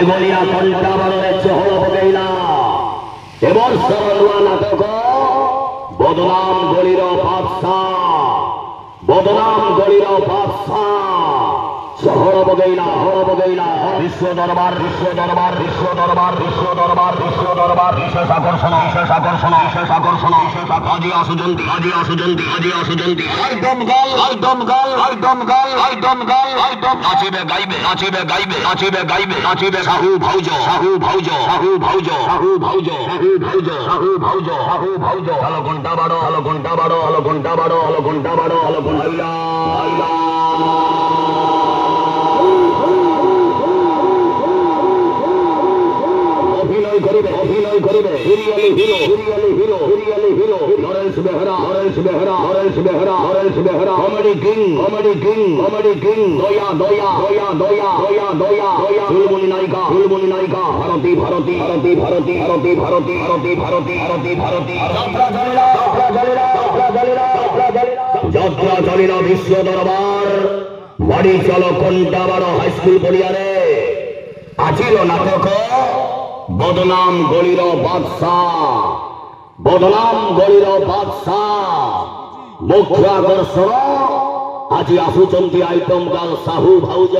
Begonia কণ্ঠাবরণে চহল পকাইলা। এ বর্ষর নূয়া নাটক বদনাম গলির বাদশাহ, বদনাম গলির বাদশাহ শহর বগাইলা, হর বগাইলা। বিশ্ব দরবার, বিশ্ব দরবার, বিশ্ব দরবার, বিশ্ব দরবার, বিশ্ব দরবার। বিশেষ আকর্ষণ, বিশেষ আকর্ষণ, বিশেষ আকর্ষণ। আজি আসুজন্তি, আজি আসুজন্তি, আজি আসুজন্তি। একদম গাল, একদম গাল, একদম গাল, একদম গাল, একদম। নাচিবে গাইবে, নাচিবে গাইবে, নাচিবে গাইবে, নাচিবে সাহু ভাউজ, সাহু ভাউজ, সাহু ভাউজ, সাহু ভাউজ, সাহু ভাউজ, সাহু ভাউজ, সাহু ভাউজ। আলো ঘন্টা বারো, আলো ঘন্টা বারো, আলো ঘন্টা বারো, আলো ঘন্টা বারো, আলো ঘন্টা। অভিনয় করিবে serially hero, serially hero, serially hero. Lawrence Behera, Lawrence Behera, Lawrence Behera, Lawrence Behera. Comedy king, comedy king, comedy king. দয়া, দয়া, দয়া, দয়া, দয়া, দয়া, দয়া। ফুলমণি নায়িকা, ফুলমণি নায়িকা। ভারতী, ভারতী, ভারতী, ভারতী, ভারতী, ভারতী, ভারতী, ভারতী, ভারতী, ভারতী। যাত্রা চলিলা, যাত্রা চলিলা, যাত্রা চলিলা, যাত্রা চলিলা, যাত্রা চলিলা। বিশ্ব দরবার বাড়ি চলো কণ্ঠাবর হাই স্কুল পড়িয়ারে। আজির নাটক বদনাম গলির বাদশাহ, বদনাম গলির বাদশাহ। মুখ্য আকর্ষণ আজি আসুচন্তি আইটম গাল সাহু ভাউজ।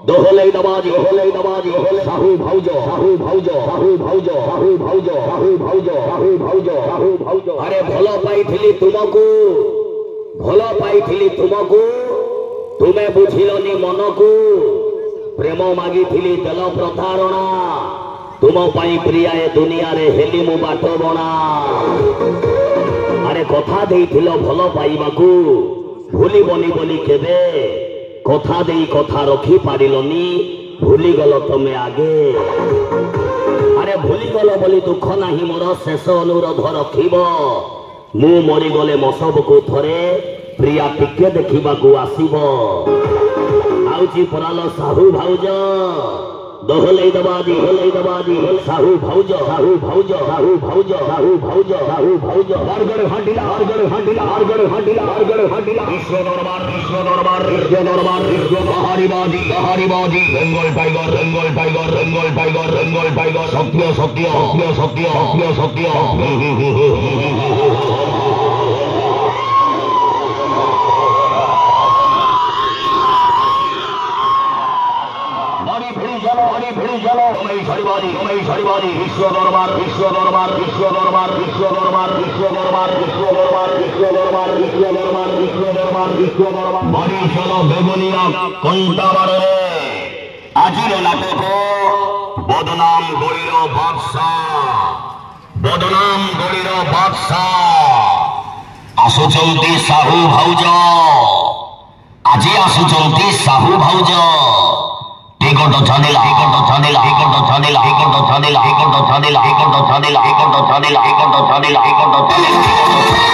দোহলেই দবাজি, দোহলেই দবাজি, সাহু ভাউজ, সাহু ভাউজ, সাহু ভাউজ, সাহু ভাউজ, সাহু ভাউজ, সাহু ভাউজ, সাহু ভাউজ। আরে ভাল পাইଥିଲି তুমকু, ভাল পাইଥିଲି তুমকু, তুমে বুঝিলনি মনকু। প্রেম মাগিଥିଲି ଦେଲ ପ୍ରତାରଣା, ତୁମ ପାଇଁ ପ୍ରିୟା ଏ ଦୁନିଆରେ ହେଲି ମୁଁ ବାଟ ବଣା। ଆରେ କଥା ଦେଇଥିଲ ଭଲ ପାଇବାକୁ, ଭୁଲିବନି ବୋଲି କେବେ। କଥା ଦେଇ କଥା ରଖିପାରିଲନି, ଭୁଲିଗଲ ତମେ ଆଗେ। ଆରେ ଭୁଲିଗଲ ବୋଲି ଦୁଃଖ ନାହିଁ ମୋର, ଶେଷ ଅନୁରୋଧ ରଖିବ। ମୁଁ ମରିଗଲେ ମୋ ସବୁକୁ ଥରେ ପ୍ରିୟା ଟିକେ ଦେଖିବାକୁ ଆସିବ। ଆଉଚି ପରାଲ ସାହୁ ଭାଉଜ। ଦୋହଲେଇ ଦବାଜି, ଦୋହଲେଇ ଦବାଜି। ସାହୁ ଭାଉଜ, ସାହୁ ଭାଉଜ, ସାହୁ ଭାଉଜ, ସାହୁ ଭାଉଜ, ସାହୁ ଭାଉଜ। ହରଗଡ଼ ହାଣ୍ଡିଲା, ହରଗଡ଼ ହାଣ୍ଡିଲା, ହରଗଡ଼ ହାଣ୍ଡିଲା, ହରଗଡ଼ ହାଣ୍ଡିଲା। বিশ্ব দরবার, বিশ্ব দরবার, বিশ্ব দরবার, বিশ্ব বাহারিবাজি, বাহারিবাজি। Bengal tiger, Bengal tiger, Bengal tiger, Bengal tiger. সত্য, সত্য, সত্য, সত্য, সত্য, সত্য। বিশ্ব দরবার, বিশ্ব দরবার, বিশ্ব দরবার, বিশ্ব দরবার, বিশ্ব দরবার, বিশ্ব দরবার, বিশ্ব দরবার, বিশ্ব দরবার, বিশ্ব দরবার, বিশ্ব দরবার। বাড়ি চলো বেগুনিয়া কণ্ঠাবরে। আজির নাটক বদনাম গলির বাদশাহ, বদনাম গলির বাদশাহ। আসুচন্তি সাহু ভাউজ, আজি আসুচন্তি সাহু ভাউজ। টিকট ছাড়িলা, টিকট ছাড়িলা, টিকট ছাড়িলা, টিকট ছাড়িলা, টিকট ছাড়িলা, টিকট ছাড়িলা, টিকট ছাড়িলা, টিকট ছাড়িলা, টিকট ছাড়িলা।